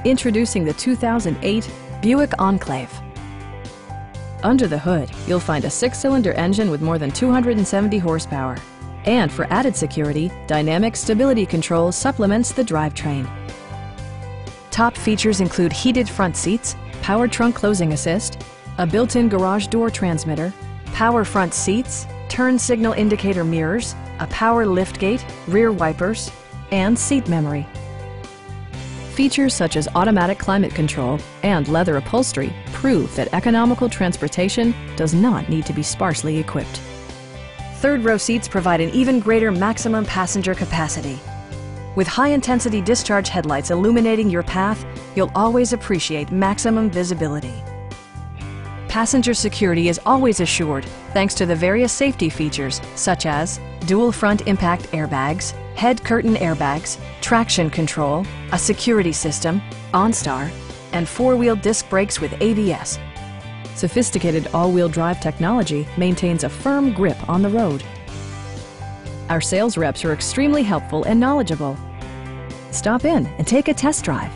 Introducing the 2008 Buick Enclave. Under the hood, you'll find a 6-cylinder engine with more than 270 horsepower. And for added security, Dynamic Stability Control supplements the drivetrain. Top features include heated front seats, power trunk closing assist, a built-in garage door transmitter, power front seats, turn signal indicator mirrors, a power liftgate, rear wipers, and seat memory. Features such as automatic climate control and leather upholstery prove that economical transportation does not need to be sparsely equipped. Third-row seats provide an even greater maximum passenger capacity. With high-intensity discharge headlights illuminating your path, you'll always appreciate maximum visibility. Passenger security is always assured thanks to the various safety features such as dual front impact airbags, head curtain airbags, traction control, a security system, OnStar, and 4-wheel disc brakes with ABS. Sophisticated all-wheel drive technology maintains a firm grip on the road. Our sales reps are extremely helpful and knowledgeable. Stop in and take a test drive.